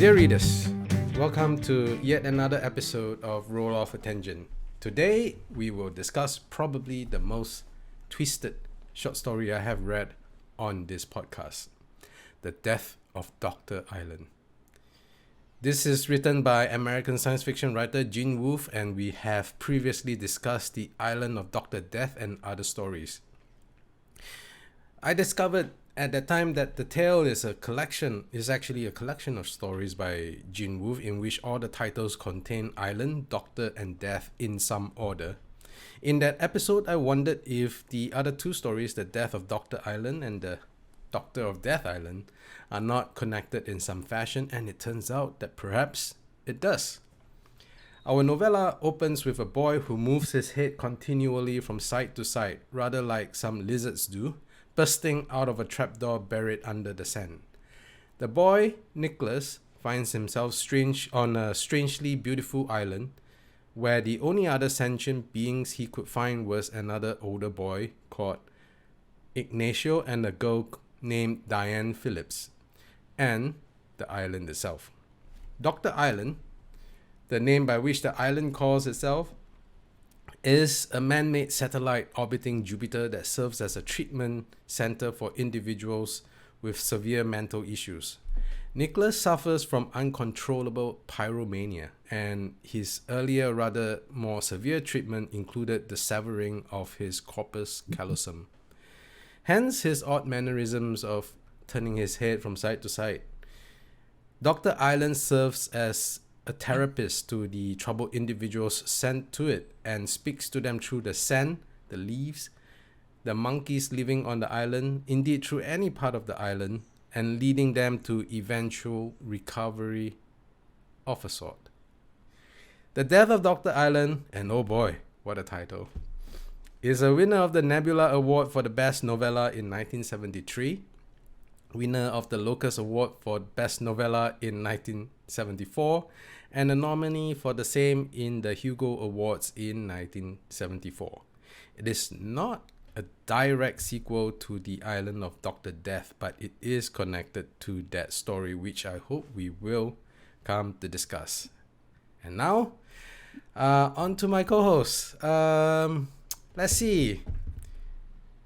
Dear readers, welcome to yet another episode of Roll Off a Tangent. Today, we will discuss probably the most twisted short story I have read on this podcast, The Death of Dr. Island. This is written by American science fiction writer Gene Wolfe, and we have previously discussed The Island of Dr. Death and other stories. I discovered at that time that the tale is actually a collection of stories by Gene Wolfe in which all the titles contain island, doctor, and death in some order. In that episode, I wondered if the other two stories, The Death of Dr. Island and The Doctor of Death Island, are not connected in some fashion, and it turns out that perhaps it does. Our novella opens with a boy who moves his head continually from side to side, rather like some lizards do, bursting out of a trapdoor buried under the sand. The boy, Nicholas, finds himself on a strangely beautiful island, where the only other sentient beings he could find was another older boy called Ignacio and a girl named Diane Phillips, and the island itself. Dr. Island, the name by which the island calls itself, is a man-made satellite orbiting Jupiter that serves as a treatment center for individuals with severe mental issues. Nicholas suffers from uncontrollable pyromania, and his earlier rather more severe treatment included the severing of his corpus callosum. Hence his odd mannerisms of turning his head from side to side. Dr. Island serves as a therapist to the troubled individuals sent to it and speaks to them through the sand, the leaves, the monkeys living on the island, indeed through any part of the island, and leading them to eventual recovery of a sort. The Death of Dr. Island, and oh boy, what a title, is a winner of the Nebula Award for the Best Novella in 1973, winner of the Locus Award for Best Novella in 1974, and a nominee for the same in the Hugo Awards in 1974. It is not a direct sequel to The Island of Dr. Death, but it is connected to that story, which I hope we will come to discuss. And now, on to my co-host. Let's see.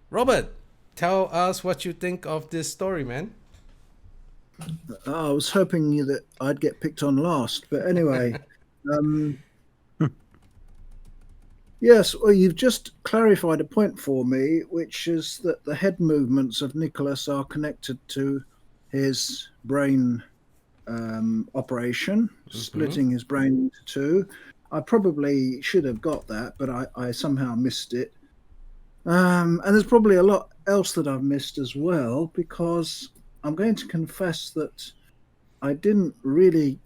Robert, tell us what you think of this story, man. I was hoping that I'd get picked on last, but anyway. Yes, well, you've just clarified a point for me, which is that the head movements of Nicholas are connected to his brain operation, splitting his brain into two. I probably should have got that, but I somehow missed it. And there's probably a lot else that I've missed as well, because I'm going to confess that I didn't really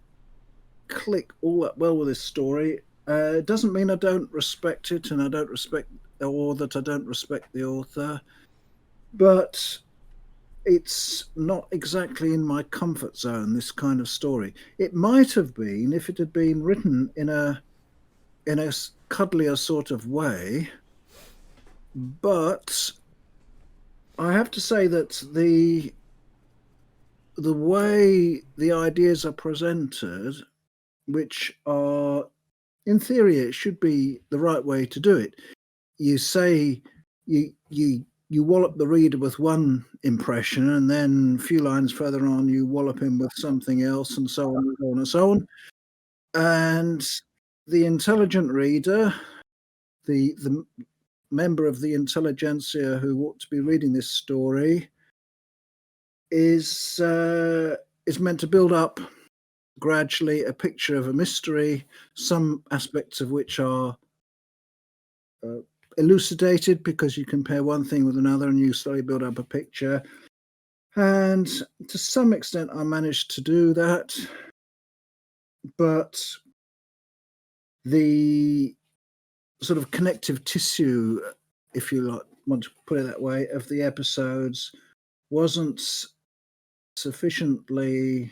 click all that well with this story. It doesn't mean I don't respect it, and I don't respect, or that I don't respect the author, but it's not exactly in my comfort zone, this kind of story. It might have been if it had been written in a cuddlier sort of way, but I have to say that the way the ideas are presented, which are, in theory, it should be the right way to do it. You say you wallop the reader with one impression, and then a few lines further on, you wallop him with something else, and so on and so on and so on. And the intelligent reader, the member of the intelligentsia who ought to be reading this story, is meant to build up gradually a picture of a mystery, some aspects of which are elucidated because you compare one thing with another and you slowly build up a picture. And to some extent, I managed to do that. But the sort of connective tissue, if you want to put it that way, of the episodes wasn't sufficiently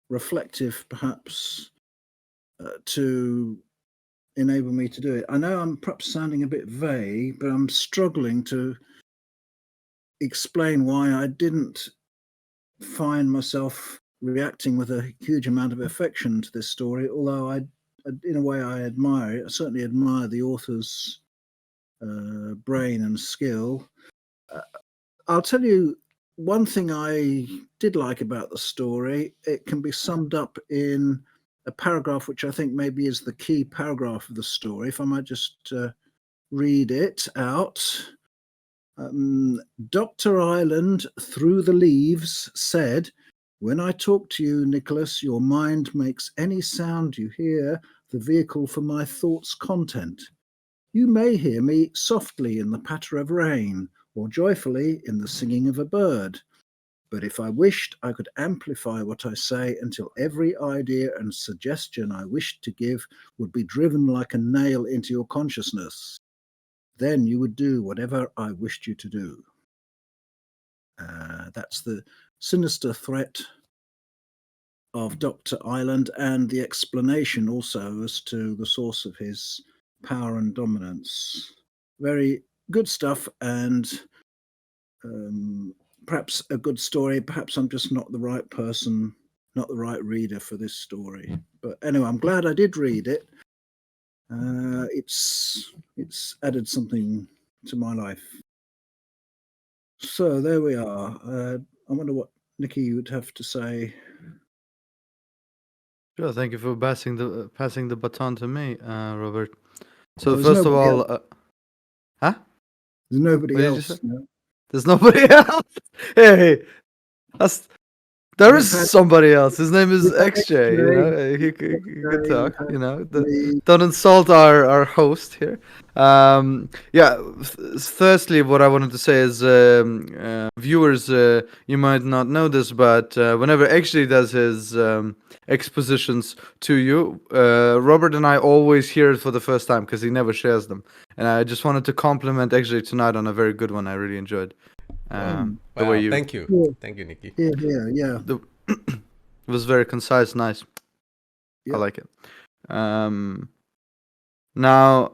reflective, perhaps, to enable me to do it. I know I'm perhaps sounding a bit vague, but I'm struggling to explain why I didn't find myself reacting with a huge amount of affection to this story, although in a way, I admire it. I certainly admire the author's brain and skill. Uh, I'll tell you one thing I did like about the story. It can be summed up in a paragraph which I think maybe is the key paragraph of the story. If I might just read it out. Dr. Ireland, through the leaves, said, "When I talk to you, Nicholas, your mind makes any sound you hear the vehicle for my thoughts' content. You may hear me softly in the patter of rain, or joyfully in the singing of a bird. But if I wished, I could amplify what I say until every idea and suggestion I wished to give would be driven like a nail into your consciousness. Then you would do whatever I wished you to do." That's the sinister threat of Dr. Ireland and the explanation also as to the source of his power and dominance. Very good stuff, and perhaps a good story. Perhaps I'm just not the right person, not the right reader for this story. But anyway, I'm glad I did read it. It's added something to my life. So there we are. I wonder what Nikki would have to say. Sure, thank you for passing the baton to me, Robert. So There's first of nobody all, else. huh? There's What nobody did you else. say? No? There's nobody else. Hey, that's there is We've had somebody else. His name is we've had XJ. You X-ray, know, he could X-ray, we've talk. had You know, me. don't insult our host here. Yeah. Firstly, what I wanted to say is, viewers, you might not know this, but whenever XJ does his expositions to you, Robert and I always hear it for the first time because he never shares them. And I just wanted to compliment XJ tonight on a very good one. I really enjoyed the way Wow, you. thank you. Yeah, Thank you, Nikki. yeah. It was very concise, nice. I Yep. like it. Now,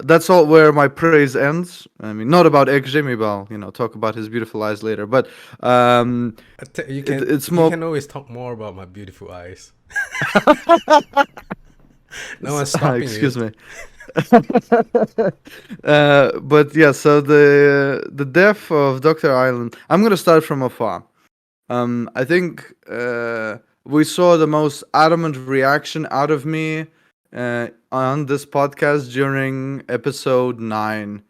that's all where my praise ends. I mean, not about XJ, maybe I'll talk about his beautiful eyes later. But it's You more. can always talk more about my beautiful eyes. No one's stopping you. Excuse me. But yeah, so the death of Dr. Island. I'm gonna start from afar. I think we saw the most adamant reaction out of me on this podcast during episode 9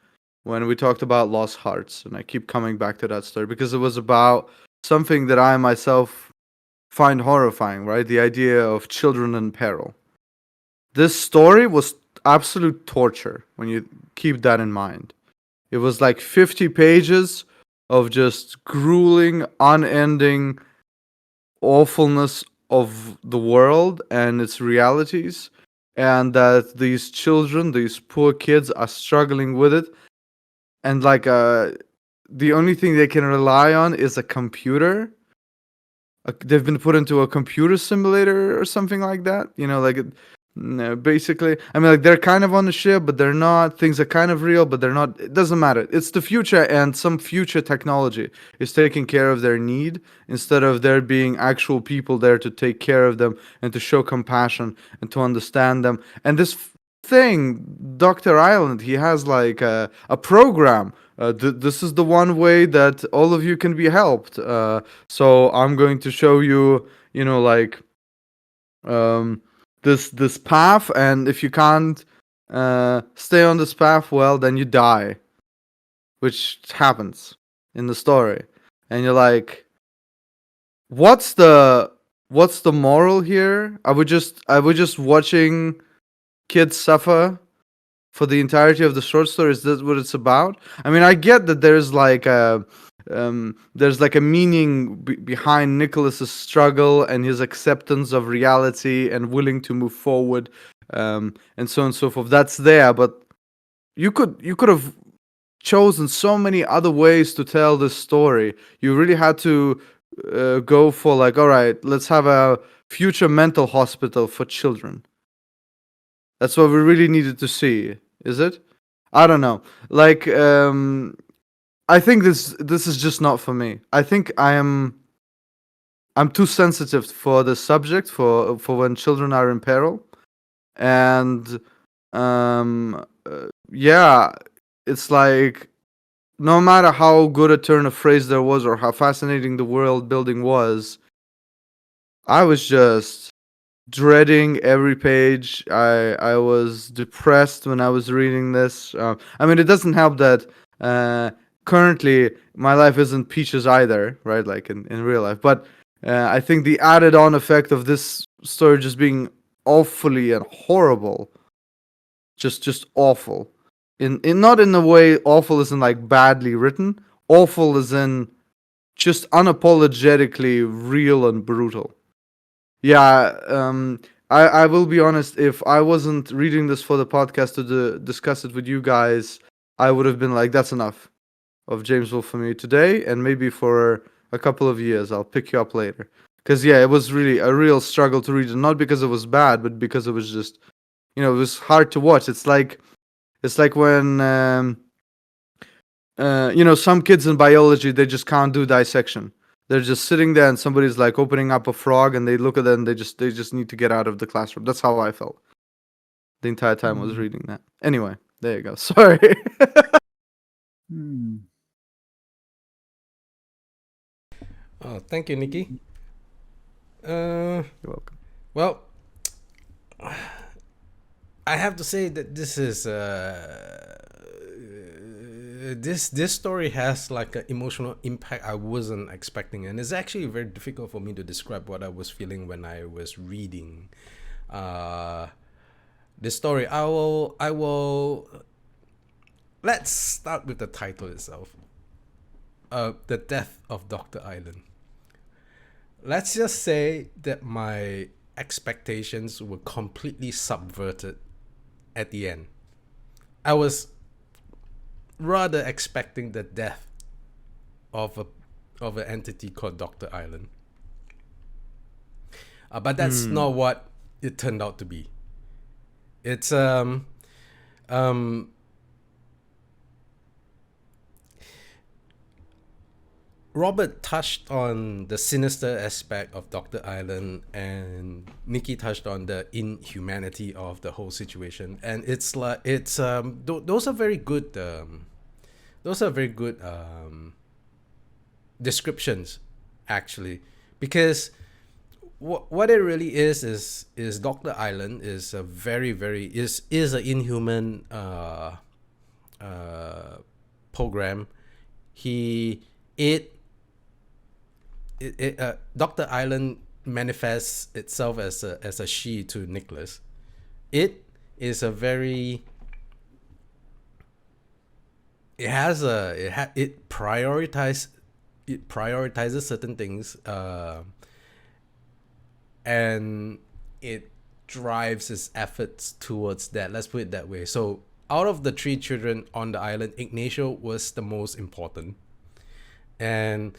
when we talked about lost hearts, and I keep coming back to that story because it was about something that I myself find horrifying, right? The idea of children in peril. This story was absolute torture when you keep that in mind. It was like 50 pages of just grueling, unending awfulness of the world and its realities, and that these children, these poor kids, are struggling with it. And like the only thing they can rely on is a computer. They've been put into a computer simulator or something like that. No, basically, I mean, like they're kind of on the ship, but they're not. Things are kind of real, but they're not. It doesn't matter. It's the future, and some future technology is taking care of their need instead of there being actual people there to take care of them and to show compassion and to understand them. And this thing, Dr. Island, he has like a program. This is the one way that all of you can be helped. So I'm going to show you, like um, this path, and if you can't stay on this path, well, then you die, which happens in the story. And you're like, what's the moral here? Are we just watching kids suffer for the entirety of the short story? Is that what it's about? I mean, I get that there's like a meaning behind Nicholas's struggle and his acceptance of reality and willing to move forward, and so on and so forth. That's there, but you could have chosen so many other ways to tell this story. You really had to go for like, all right, let's have a future mental hospital for children. That's what we really needed to see, is it? I don't know. Like, I think this is just not for me. I think I am I'm too sensitive for the subject for when children are in peril, and yeah, it's like no matter how good a turn of phrase there was or how fascinating the world building was, I was just dreading every page. I was depressed when I was reading this. I mean, it doesn't help that currently my life isn't peaches either, right? Like in real life. But I think the added on effect of this story just being awfully and horrible, just awful. In not in a way awful as in like badly written. Awful as in just unapologetically real and brutal. Yeah, I will be honest. If I wasn't reading this for the podcast to discuss it with you guys, I would have been like, "That's enough of James Wolfe for me today, and maybe for a couple of years, I'll pick you up later." Because yeah, it was really a real struggle to read, and not because it was bad, but because it was just, it was hard to watch. It's like when some kids in biology, they just can't do dissection. They're just sitting there and somebody's like opening up a frog and they look at it and they just need to get out of the classroom. That's how I felt the entire time I was reading that. Anyway, there you go. Sorry. Hmm. Oh, thank you, Nikki. You're welcome. Well, I have to say that this is this story has like an emotional impact I wasn't expecting, and it's actually very difficult for me to describe what I was feeling when I was reading this story. I will. Let's start with the title itself. The Death of Dr. Island. Let's just say that my expectations were completely subverted at the end. I was rather expecting the death of an entity called Dr. Island. But that's not what it turned out to be. It's Robert touched on the sinister aspect of Dr. Island, and Nikki touched on the inhumanity of the whole situation. And it's like those are very good. Those are very good descriptions, actually, because what it really is Dr. Island is a very is an inhuman program. Dr. Island manifests itself as a she to Nicholas. It is a very it prioritizes certain things, and it drives its efforts towards that. Let's put it that way. So out of the 3 children on the island, Ignacio was the most important, and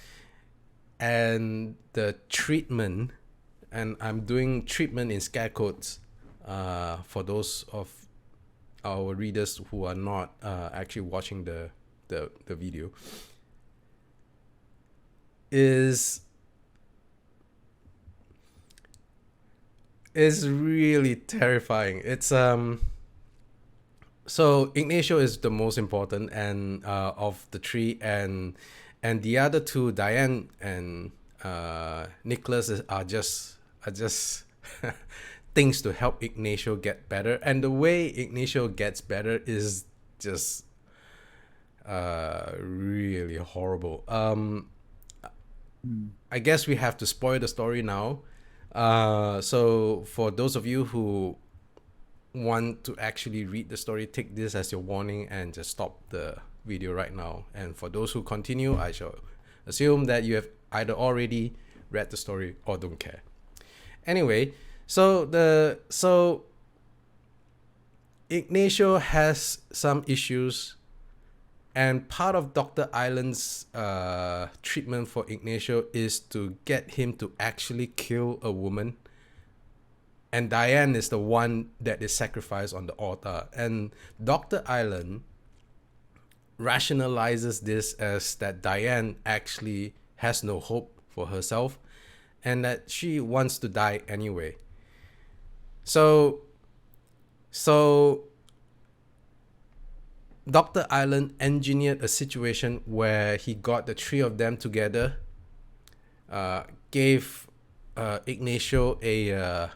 the treatment, and I'm doing treatment in scare quotes for those of our readers who are not actually watching the video, is really terrifying. It's so Ignacio is the most important and of the 3, and the other 2, Diane and Nicholas, are just things to help Ignacio get better. And the way Ignacio gets better is just really horrible. I guess we have to spoil the story now. So for those of you who want to actually read the story, take this as your warning and just stop the video right now. And for those who continue, I shall assume that you have either already read the story or don't care. Anyway, so Ignacio has some issues, and part of Dr. Island's treatment for Ignacio is to get him to actually kill a woman. And Diane is the one that is sacrificed on the altar. And Dr. Island rationalizes this as that Diane actually has no hope for herself, and that she wants to die anyway. So Dr. Island engineered a situation where he got the three of them together, gave Ignacio a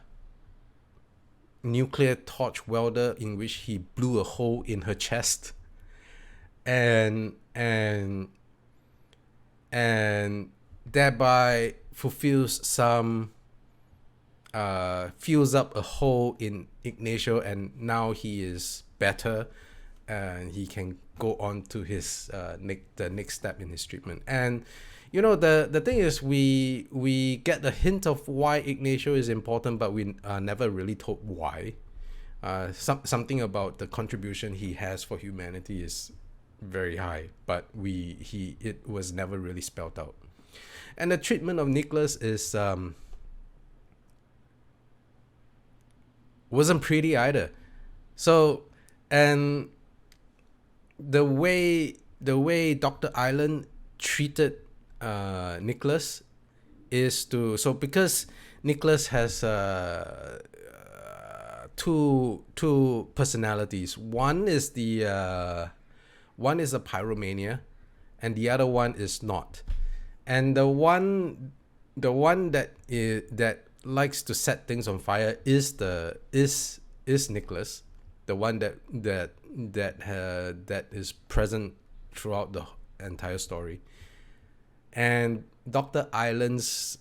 nuclear torch welder in which he blew a hole in her chest, and thereby fulfills some fills up a hole in Ignacio, and now he is better and he can go on to his the next step in his treatment. And you know, the thing is, we get the hint of why Ignacio is important, but we are never really told why. Something about the contribution he has for humanity is very high, but it was never really spelled out. And the treatment of Nicholas is wasn't pretty either. So, and the way Dr. Island treated Nicholas is because Nicholas has two personalities. One is a pyromania, and the other one is not. And the one that likes to set things on fire is Nicholas, the one that is present throughout the entire story. And Dr. Island's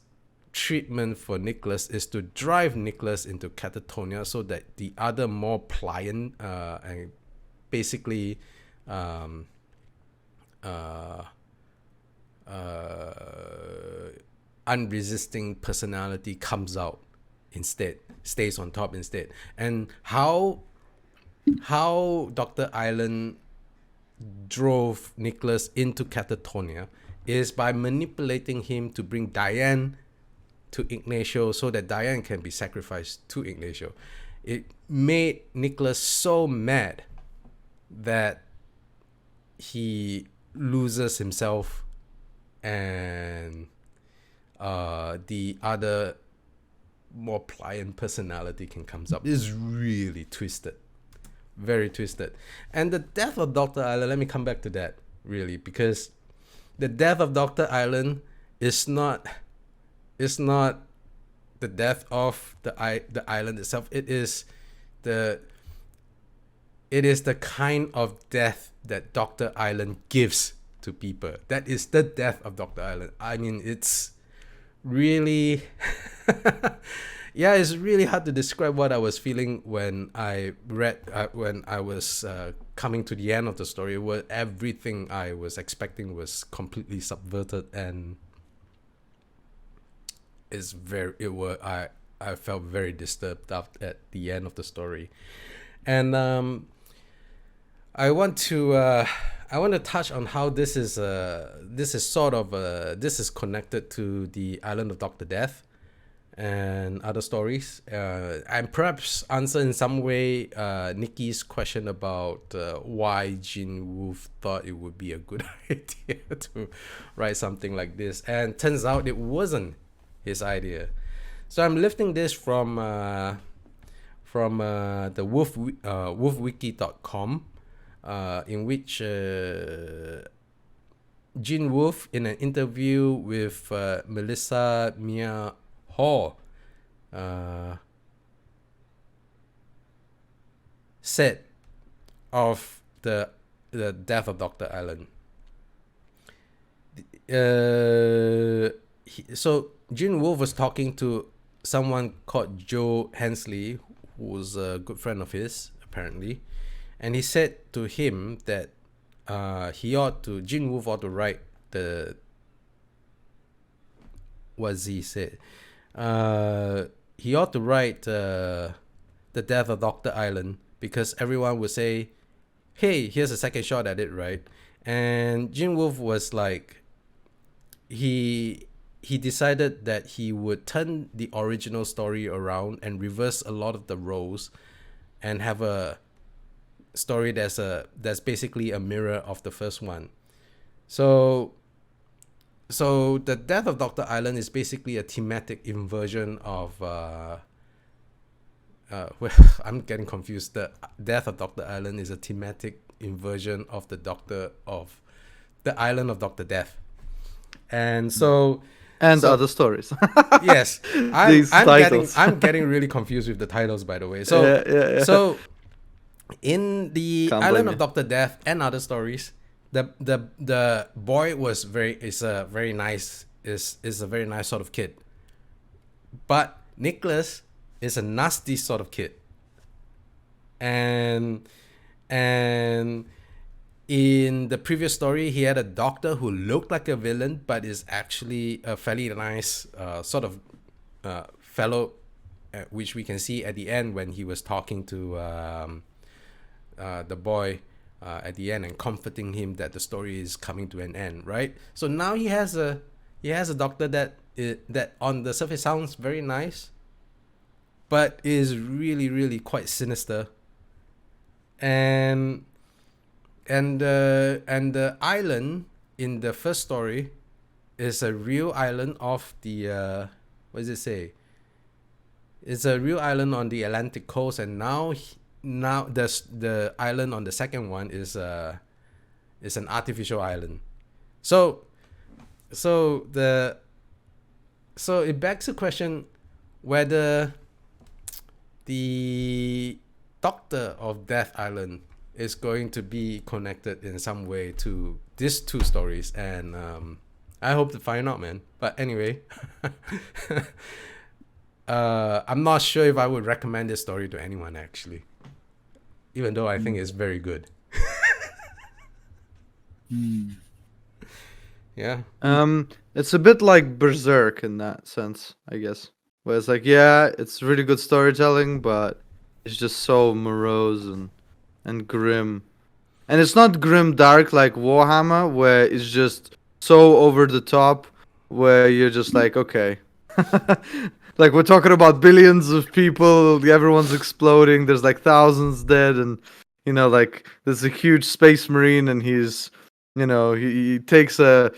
treatment for Nicholas is to drive Nicholas into catatonia so that the other more pliant and basically unresisting personality comes out instead, stays on top instead. And how Dr. Island drove Nicholas into catatonia is by manipulating him to bring Diane to Ignacio so that Diane can be sacrificed to Ignacio. It made Nicholas so mad that he loses himself, and the other more pliant personality can comes up. It's really twisted, very twisted. And the death of Dr. Island, let me come back to that really, because the death of Dr. Island is not the death of the island itself. It is the kind of death that Dr. Island gives to people. That is the death of Dr. Island. I mean, it's really yeah, it's really hard to describe what I was feeling when I read when I was coming to the end of the story, where everything I was expecting was completely subverted, and I felt very disturbed at the end of the story. And I want to touch on how this is connected to the Island of Dr. Death and other stories, and perhaps answer in some way Nikki's question about why Gene Wolfe thought it would be a good idea to write something like this, and turns out it wasn't his idea. So I'm lifting this from the wolfwiki.com, in which Gene Wolfe, in an interview with Melissa Mia Hall, said of the death of Dr. Island. So Gene Wolfe was talking to someone called Joe Hensley, who was a good friend of his, apparently, and he said to him that Gene Wolfe ought to write he ought to write the death of Dr. Island, because everyone would say, hey, here's a second shot at it, right? And Gene Wolfe was like, he decided that he would turn the original story around and reverse a lot of the roles and have a story that's basically a mirror of the first one. So so the Death of Dr. Island is basically a thematic inversion of well, I'm getting confused. The Death of Dr. Island is a thematic inversion of the island of Dr. Death. And so other stories. yes, These titles. I'm getting really confused with the titles, by the way. So Yeah. so in the Can't Island blame of Dr. Death and other stories, the boy is a very nice sort of kid, but Nicholas is a nasty sort of kid, and in the previous story, he had a doctor who looked like a villain, but is actually a fairly nice sort of fellow, which we can see at the end when he was talking to the boy at the end and comforting him that the story is coming to an end, right? So now he has a doctor that on the surface sounds very nice, but is really, really quite sinister. And the island in the first story is a real island of the what does it say? It's a real island on the Atlantic coast, and now the island on the second one is an artificial island. So it begs the question whether the Doctor of Death Island is going to be connected in some way to these two stories, and I hope to find out, man. But anyway, I'm not sure if I would recommend this story to anyone, actually, even though I think it's very good. Yeah. It's a bit like Berserk in that sense, I guess. Where it's like, yeah, it's really good storytelling, but it's just so morose and grim. And it's not grim dark like Warhammer, where it's just so over the top, where you're just like, okay. Like, we're talking about billions of people, everyone's exploding, there's like thousands dead, and, you know, like, there's a huge space marine, and he's, you know, he takes an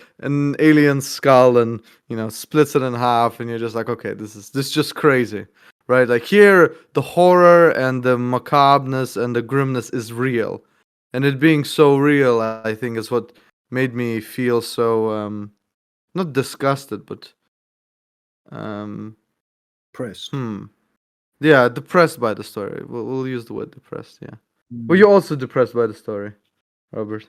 alien skull and, you know, splits it in half, and you're just like, okay, this is just crazy. Right, like here, the horror and the macabreness and the grimness is real, and it being so real, I think, is what made me feel so not disgusted, but Pressed. yeah, depressed by the story. We'll use the word depressed. Yeah. Were you also depressed by the story, Robert?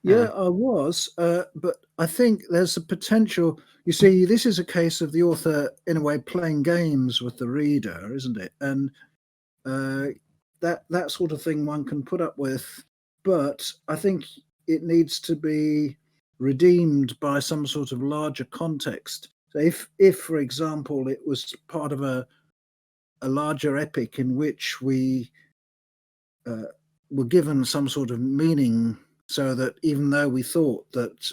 Yeah, I was, but I think there's a potential. You see, this is a case of the author, in a way, playing games with the reader, isn't it? And that sort of thing one can put up with, but I think it needs to be redeemed by some sort of larger context. So, if for example, it was part of a larger epic in which we were given some sort of meaning, so that even though we thought that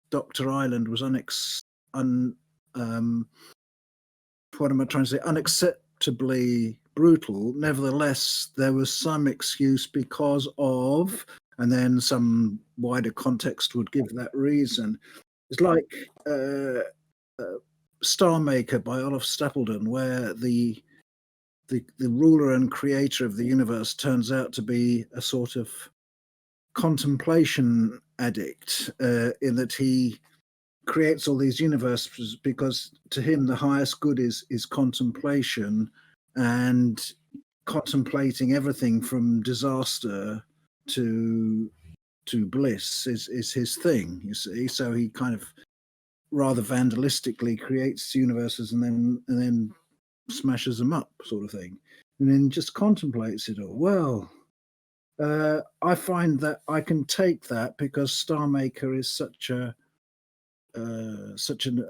Dr. Island was unacceptably brutal, nevertheless there was some excuse because of, and then some wider context would give that reason. It's like Star Maker by Olaf Stapledon, where the ruler and creator of the universe turns out to be a sort of contemplation addict, in that he creates all these universes because to him the highest good is contemplation, and contemplating everything from disaster to bliss is his thing, you see. So he kind of rather vandalistically creates universes and then smashes them up, sort of thing, and then just contemplates it all. Well, I find that I can take that because Star Maker is such a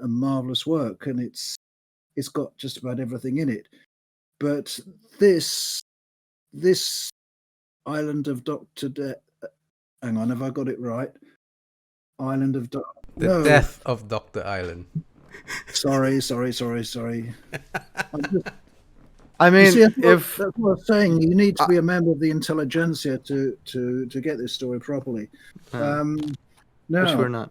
marvelous work, and it's got just about everything in it. But this Island of Dr. Hang on, have I got it right? Island of Death of Dr. Island. Sorry. I mean, see, that's if that's what I'm saying, you need to be a member of the intelligentsia to get this story properly. which Now, we're not.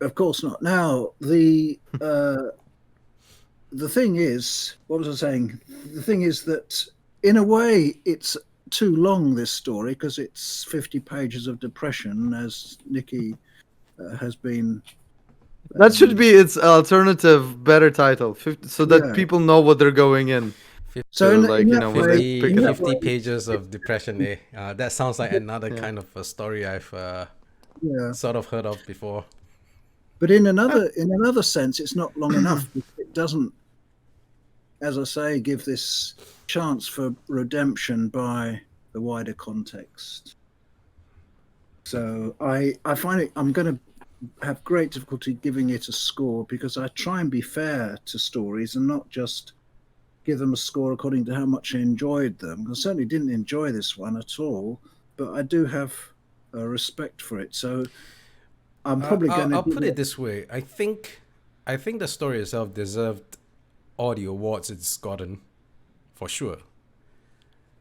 Of course not. Now, the thing is, what was I saying? The thing is that, in a way, it's too long, this story, because it's 50 pages of depression, as Nikki has been. That should be its alternative, better title, 50, so that Yeah. people know what they're going in. So So, in like, that when way, they pick it up. 50 pages of depression, eh? That sounds like another Yeah. kind of a story I've yeah. sort of heard of before. But in another sense, it's not long enough. It doesn't, as I say, give this chance for redemption by the wider context. So I find it. I'm going to have great difficulty giving it a score, because I try and be fair to stories and not just give them a score according to how much I enjoyed them. I certainly didn't enjoy this one at all, but I do have a respect for it. So I'm probably going to I'll put it this way. I think the story itself deserved all the awards it's gotten, for sure.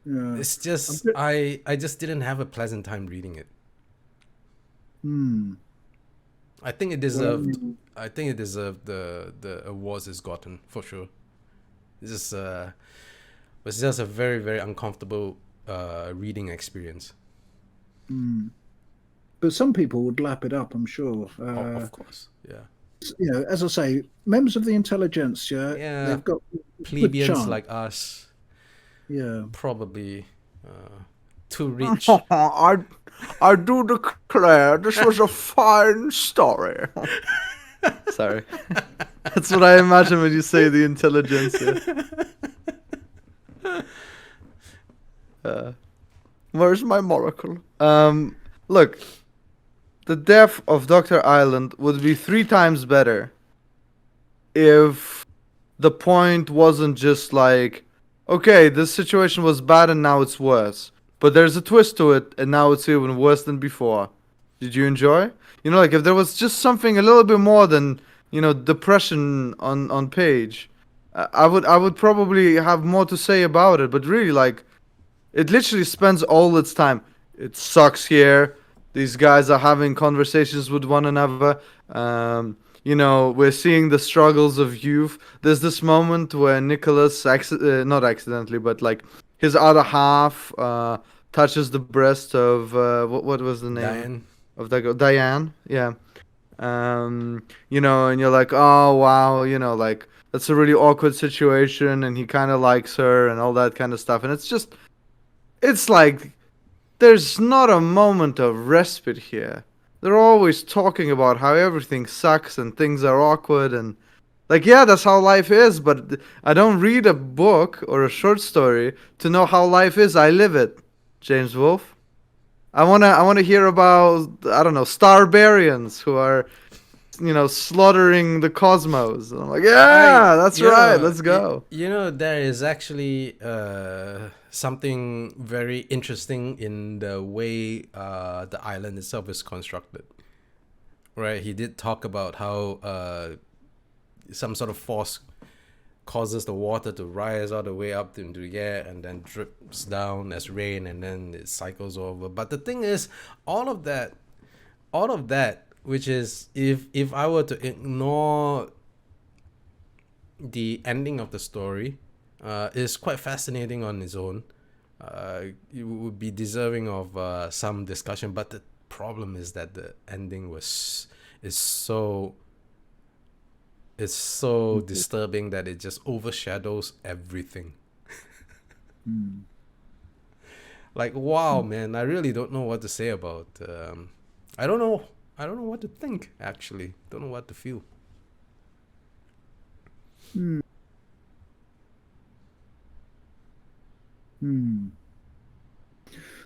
Yeah. It's just I just didn't have a pleasant time reading it. I think it deserved. I think it deserved the awards it's gotten, for sure. This is was just a very, very uncomfortable reading experience. But some people would lap it up, I'm sure. Of course, yeah. You know, as I say, members of the intelligentsia, Yeah, they've got good plebeians chance. like us, Yeah. probably too rich. I do declare this was a fine story. Sorry. That's what I imagine when you say the intelligentsia. Where's my monocle? Look, the death of Dr. Island would be 3 times better if the point wasn't just like, okay, this situation was bad and now it's worse. But there's a twist to it and now it's even worse than before. Did you enjoy? You know, like if there was just something a little bit more than, depression on page, I would probably have more to say about it. But really, like, it literally spends all its time. It sucks here. These guys are having conversations with one another. We're seeing the struggles of youth. There's this moment where Nicholas, not accidentally, but like his other half, touches the breast of what was the name Diane. of that girl? Diane. Yeah. And you're like, oh wow, like that's a really awkward situation, and he kind of likes her and all that kind of stuff, and it's like there's not a moment of respite here. They're always talking about how everything sucks and things are awkward, and like, yeah, that's how life is, but I don't read a book or a short story to know how life is. I live it. James Wolfe. I wanna hear about, I don't know, Starbarians who are slaughtering the cosmos. And I'm like, yeah, that's right. Let's go. There is actually something very interesting in the way the island itself is constructed. Right, he did talk about how some sort of force causes the water to rise all the way up into the air and then drips down as rain, and then it cycles over. But the thing is, all of that, which is, if I were to ignore the ending of the story, is quite fascinating on its own. It would be deserving of some discussion, but the problem is that the ending is so disturbing that it just overshadows everything. Like, wow, man, I really don't know what to say about. I don't know what to think. Actually, don't know what to feel.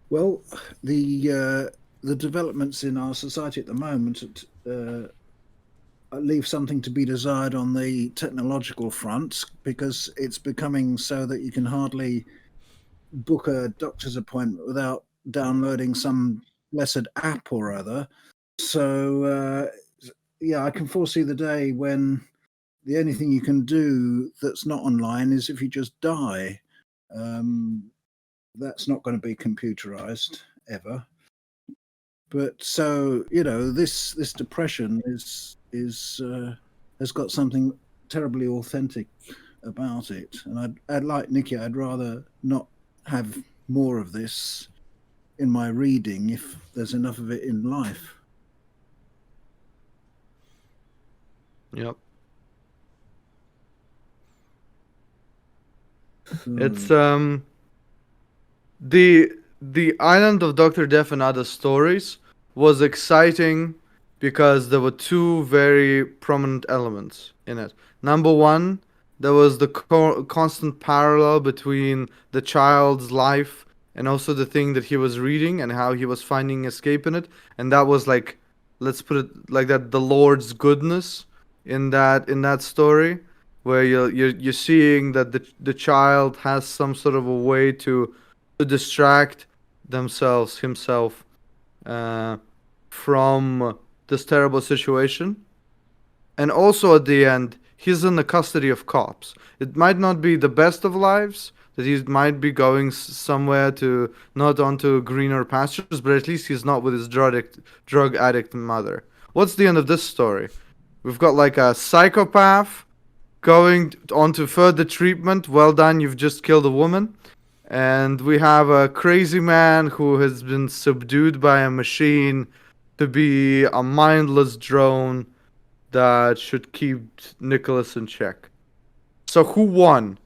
Well, the developments in our society at the moment leave something to be desired on the technological front, because it's becoming so that you can hardly book a doctor's appointment without downloading some blessed app or other. So yeah, I can foresee the day when the only thing you can do that's not online is if you just die. That's not going to be computerized ever. But so, this depression is is has got something terribly authentic about it. And I'd like Nikki. I'd rather not have more of this in my reading if there's enough of it in life. Yep. So, It's the Island of Dr. Death and Other Stories was exciting because there were two very prominent elements in it. Number one, there was the constant parallel between the child's life and also the thing that he was reading and how he was finding escape in it, and that was like, let's put it like that, the Lord's goodness in that story, where you're seeing that the child has some sort of a way to distract himself, uh, from this terrible situation. And also at the end, he's in the custody of cops. It might not be the best of lives, that he might be going somewhere to not onto greener pastures, but at least he's not with his drug addict mother. What's the end of this story? We've got like a psychopath going on to further treatment. Well done, you've just killed a woman. And we have a crazy man who has been subdued by a machine to be a mindless drone that should keep Nicholas in check. So who won?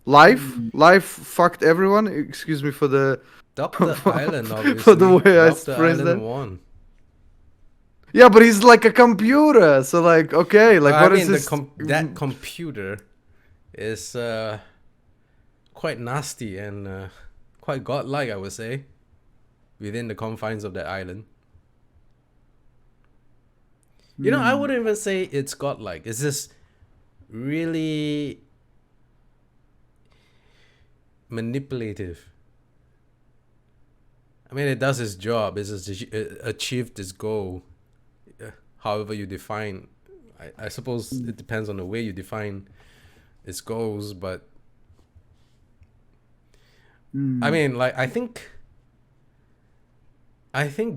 Life? Life fucked everyone? Excuse me for the Dr. Island, obviously. for the way I Dr. phrased Island that. won. Yeah, but he's like a computer. So like, okay, like I what is mean, his that computer is quite nasty and quite godlike, I would say, within the confines of that island. You know, I wouldn't even say it's godlike. It's just really manipulative. I mean, it does its job. It achieved its goal. However you define, I suppose it depends on the way you define its goals. But I mean, like I think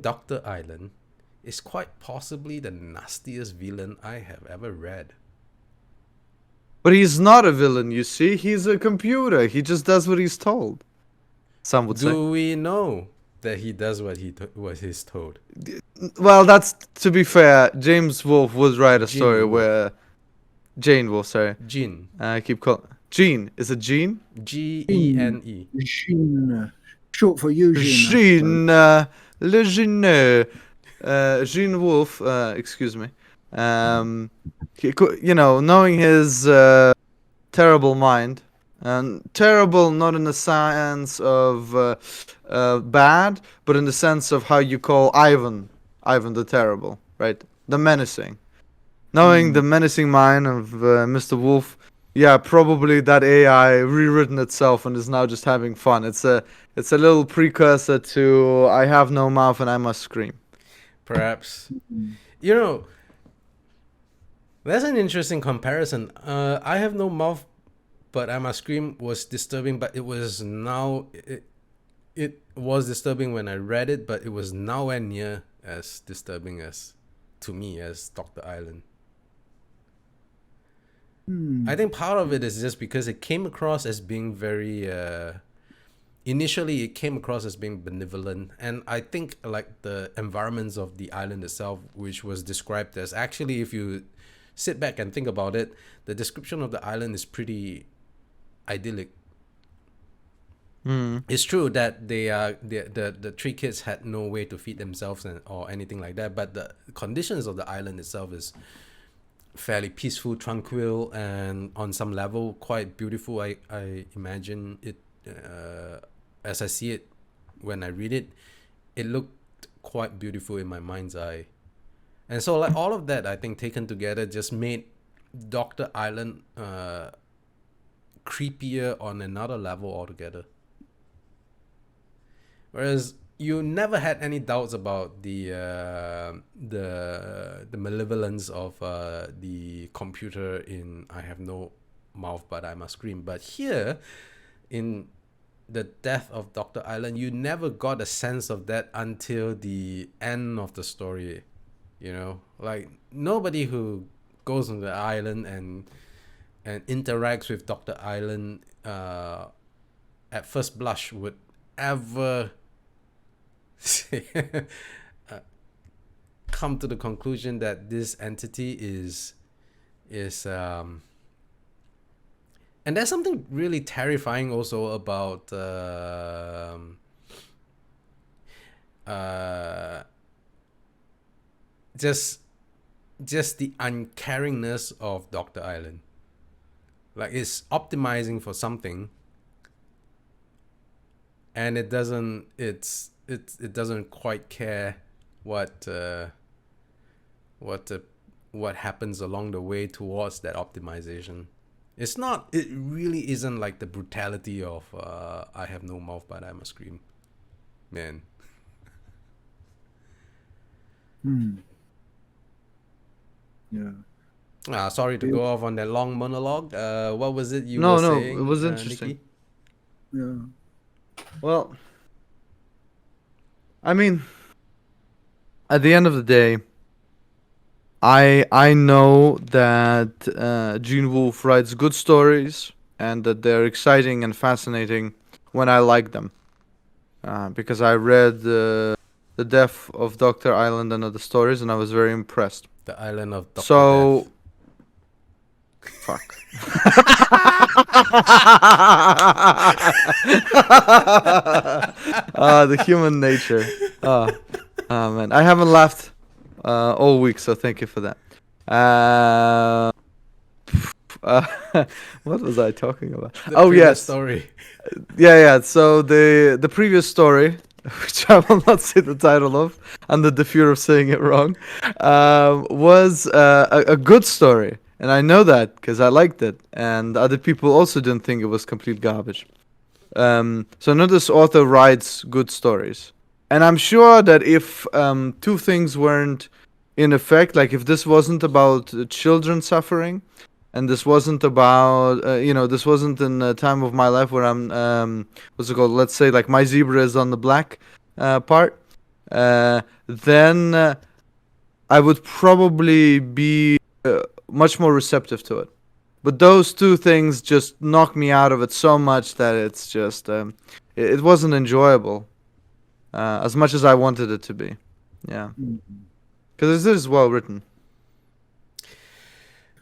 Dr. Island is quite possibly the nastiest villain I have ever read. But he's not a villain, you see? He's a computer. He just does what he's told. Some would say. Do we know that he does what he's told? Well, that's to be fair. James Wolfe would write a Gene story Wolfe. where Jane Wolfe, sorry. Gene. I keep calling Gene. Is it Gene? Gene. Jean, short for Eugene. Gene, le Gene, Gene Wolfe. Excuse me. You know, knowing his terrible mind, and terrible not in the sense of bad, but in the sense of how you call Ivan the Terrible, right? The menacing. Knowing the menacing mind of Mr. Wolfe, yeah, probably that AI rewritten itself and is now just having fun. It's a little precursor to I have no mouth and I must scream. Perhaps. You know, that's an interesting comparison. I have no mouth, but I must scream was disturbing, but it was it was disturbing when I read it, but it was nowhere near as disturbing as to me as Dr. Island. I think part of it is just because it came across as being very initially it came across as being benevolent, and I think like the environments of the island itself, which was described as, actually if you sit back and think about it, the description of the island is pretty idyllic. It's true that the three kids had no way to feed themselves or anything like that, but the conditions of the island itself is fairly peaceful, tranquil, and on some level quite beautiful. I imagine it as I see it when I read it, it looked quite beautiful in my mind's eye. And so like all of that, I think taken together just made Dr. Island creepier on another level altogether. Whereas you never had any doubts about the malevolence of the computer in I have no mouth but I must scream. But here, in the death of Dr. Island, you never got a sense of that until the end of the story. You know, like nobody who goes on the island and interacts with Dr. Island at first blush would ever say, come to the conclusion that this entity is and there's something really terrifying also about just the uncaringness of Dr. Island. Like it's optimizing for something, and it doesn't quite care what happens along the way towards that optimization. It really isn't like the brutality of I have no mouth but I must scream, man. Yeah. Sorry to go off on that long monologue. What was it you No, were no, saying? it was interesting. Nikki? Yeah. Well, I mean, at the end of the day, I know that Gene Wolfe writes good stories and that they're exciting and fascinating when I like them. Because I read The Death of Dr. Island and other stories, and I was very impressed. The Island of Dr. So, Death. fuck. The human nature. Man, I haven't laughed all week, so thank you for that. What was I talking about? The previous yes, story. yeah. So the previous story, which I will not say the title of, under the fear of saying it wrong, was a good story, and I know that because I liked it, and other people also didn't think it was complete garbage. So I know this author writes good stories, and I'm sure that if two things weren't in effect, like if this wasn't about children suffering, and this wasn't about this wasn't in a time of my life where I'm what's it called? Let's say like my zebra is on the black part, then I would probably be much more receptive to it. But those two things just knock me out of it so much that it's just it wasn't enjoyable as much as I wanted it to be. Yeah, because this is well written.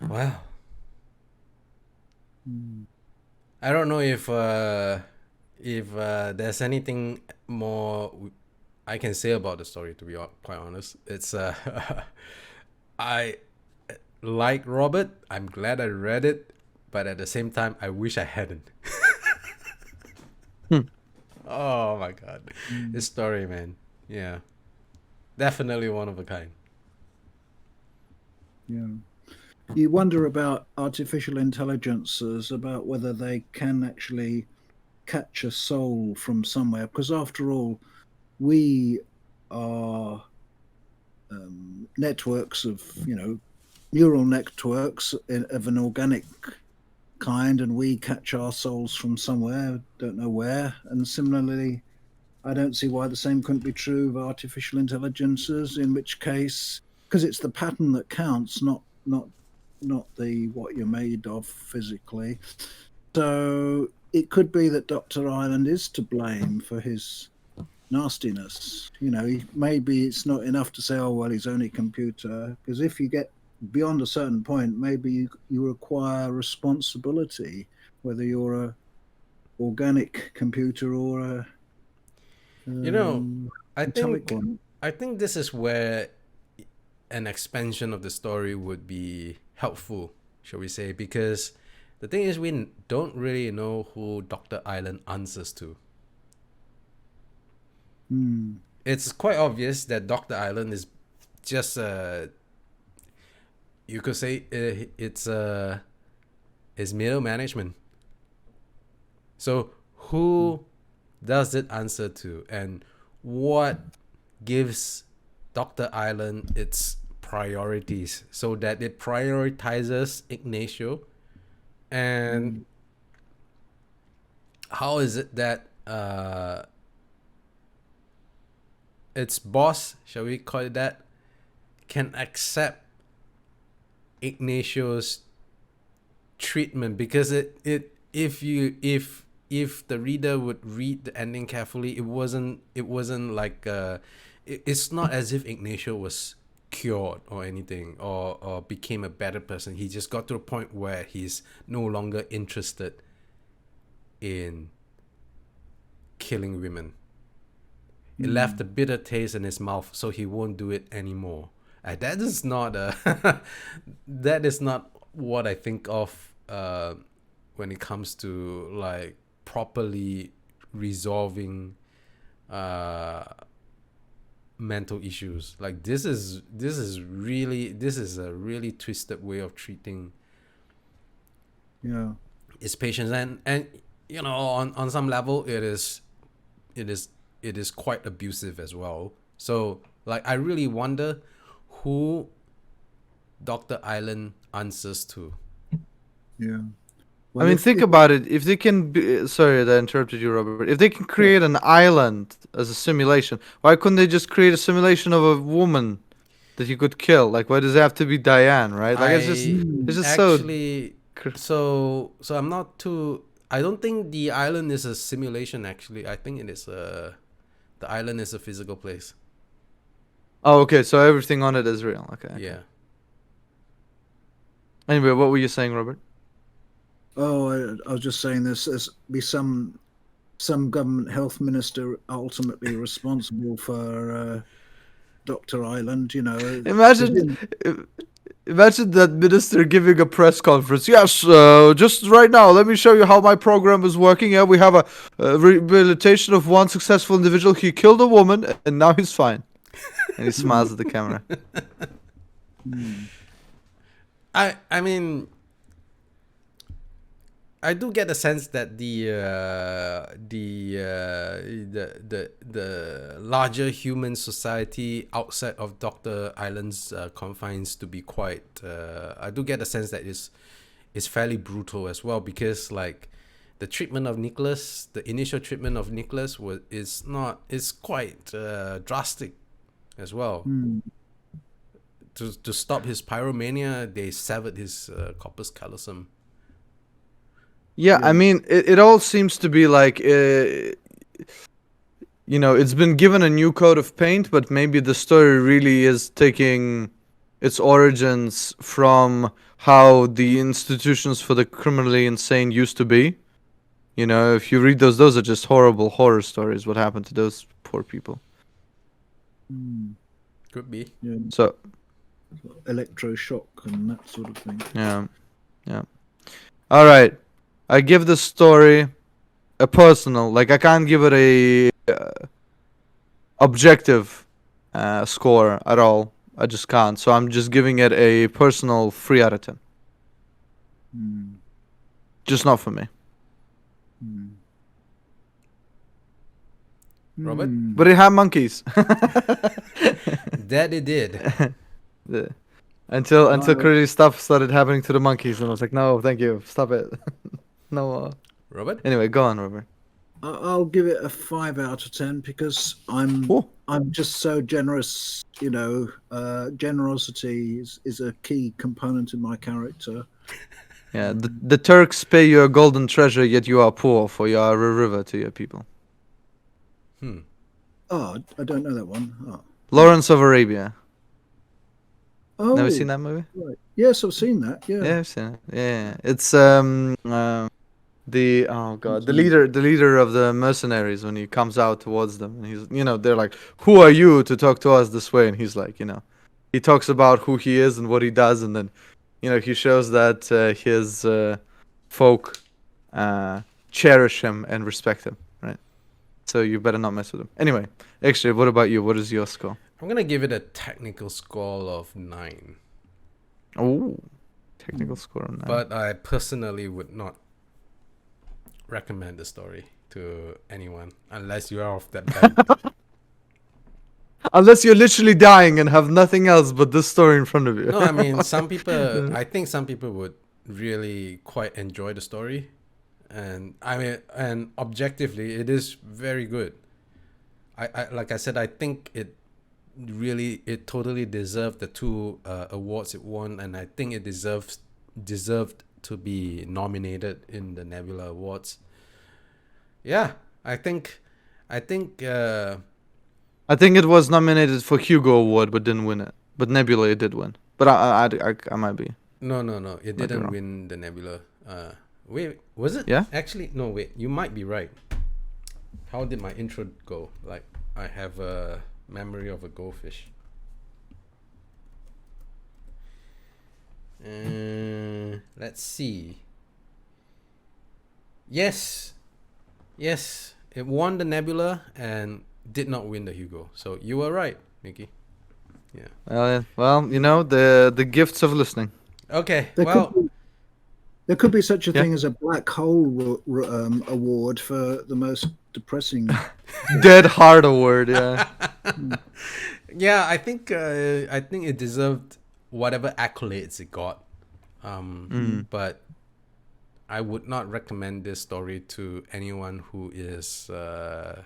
Wow. I don't know if there's anything more I can say about the story. To be quite honest, it's I like Robert. I'm glad I read it, but at the same time, I wish I hadn't. Oh my god, this story, man. Yeah, definitely one of a kind. Yeah. You wonder about artificial intelligences, about whether they can actually catch a soul from somewhere, because after all, we are networks of, neural networks of an organic kind, and we catch our souls from somewhere, don't know where. And similarly, I don't see why the same couldn't be true of artificial intelligences, in which case, because it's the pattern that counts, not the what you're made of physically. So it could be that Dr. Island is to blame for his nastiness. Maybe it's not enough to say, oh well, he's only a computer, because if you get beyond a certain point, maybe you require responsibility, whether you're a organic computer or a metallic one. I think this is where an expansion of the story would be helpful, shall we say, because the thing is we don't really know who Dr. Island answers to. It's quite obvious that Dr. Island is just you could say it's middle management. So who does it answer to, and what gives Dr. Island its priorities so that it prioritizes Ignacio, and how is it that its boss, shall we call it that, can accept Ignacio's treatment, because if the reader would read the ending carefully, it wasn't like it's not as if Ignacio was cured or anything, or became a better person. He just got to a point where he's no longer interested in killing women. It left a bitter taste in his mouth, so he won't do it anymore. That is not that is not what I think of when it comes to like properly resolving mental issues. Like this is a really twisted way of treating his patients, and you know, on some level it is quite abusive as well. So like I really wonder who Dr. Island answers to. Yeah. I mean, think about it. If they can, sorry that I interrupted you, Robert. If they can create an island as a simulation, why couldn't they just create a simulation of a woman that you could kill? Like, why does it have to be Diane, right? Like, it's just actually so I'm not too. I don't think the island is a simulation. Actually, I think it is the island is a physical place. Oh, okay. So everything on it is real. Okay. Yeah. Anyway, what were you saying, Robert? Oh, I was just saying there's be some government health minister ultimately responsible for Dr. Island. You know, Imagine that minister giving a press conference. Yes, just right now, let me show you how my program is working. Yeah, we have a rehabilitation of one successful individual. He killed a woman, and now he's fine. And he smiles at the camera. I mean, I do get the sense that the larger human society outside of Dr. Island's confines to be quite. I do get the sense that is fairly brutal as well, because like the treatment of Nicholas, the initial treatment of Nicholas is quite drastic as well. To stop his pyromania, they severed his corpus callosum. Yeah, I mean, it all seems to be like, you know, it's been given a new coat of paint, but maybe the story really is taking its origins from how the institutions for the criminally insane used to be. You know, if you read those are just horrible horror stories, what happened to those poor people. Could be. Yeah, So, electroshock and that sort of thing. yeah. All right. I give the story a personal, like I can't give it a objective score at all. I just can't. So I'm just giving it a personal 3 out of 10. Just not for me. Robert? But it had monkeys. That it did. Until crazy stuff started happening to the monkeys, and I was like, no, thank you, stop it. No. Robert? Anyway, go on, Robert. I'll give it a 5 out of 10 because I'm just so generous. You know, generosity is a key component in my character. Yeah, the Turks pay you a golden treasure, yet you are poor, for you are a river to your people. Oh, I don't know that one. Oh. Lawrence of Arabia. Oh, Never seen that movie? right. Yes, I've seen that. Yeah. Yeah, I've seen it. Yeah, it's the leader of the mercenaries, when he comes out towards them, and he's, you know, they're like, who are you to talk to us this way? And he's like, you know, he talks about who he is and what he does, and then, you know, he shows that his folk cherish him and respect him, right? So you better not mess with him. Anyway, actually, what about you? What is your score? I'm gonna give it a technical score of 9. Oh, technical score on that. But I personally would not recommend the story to anyone unless you are of that bad. Unless you're literally dying and have nothing else but this story in front of you. No, I mean, some people. I think some people would really quite enjoy the story, and I mean, and objectively, it is very good. I like I said, I think really, it totally deserved the two awards it won, and I think it deserved to be nominated in the Nebula Awards. Yeah, I think I think it was nominated for Hugo Award, but didn't win it. But Nebula it did win. But I might be. no, it Might be didn't wrong. win the Nebula. Wait, was it? Yeah? Actually, no, wait, you might be right. How did my intro go? Like, I have a memory of a goldfish. Let's see. Yes, it won the Nebula and did not win the Hugo. So you were right, Mickey. Yeah. Well, you know, the gifts of listening. Okay. There Well, could be, there could be such a Yeah. thing as a black hole award for the most depressing. Dead Heart Award, yeah. yeah, I think it deserved whatever accolades it got. But I would not recommend this story to anyone who is not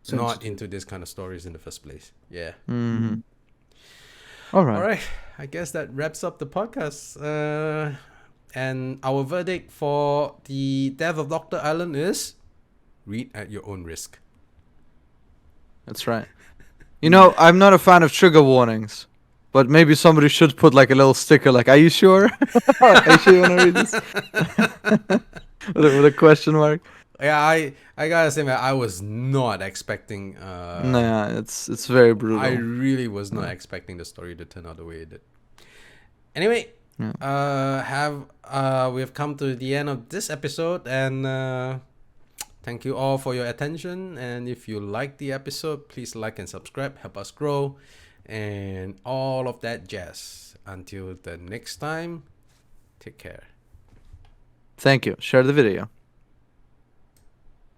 Sensitive. into this kind of stories in the first place. Yeah. All right. All right. I guess that wraps up the podcast. And our verdict for the Death of Dr. Island is read at your own risk. That's right. You know, I'm not a fan of trigger warnings, but maybe somebody should put like a little sticker like, "Are you sure? Are you sure you want to read this?" with a question mark. Yeah, I gotta say, man, I was not expecting. Nah, it's very brutal. I really was not expecting the story to turn out the way it did. Anyway, we have come to the end of this episode, and thank you all for your attention. And if you like the episode, please like and subscribe, help us grow, and all of that jazz. Until the next time, take care. Thank you. Share the video.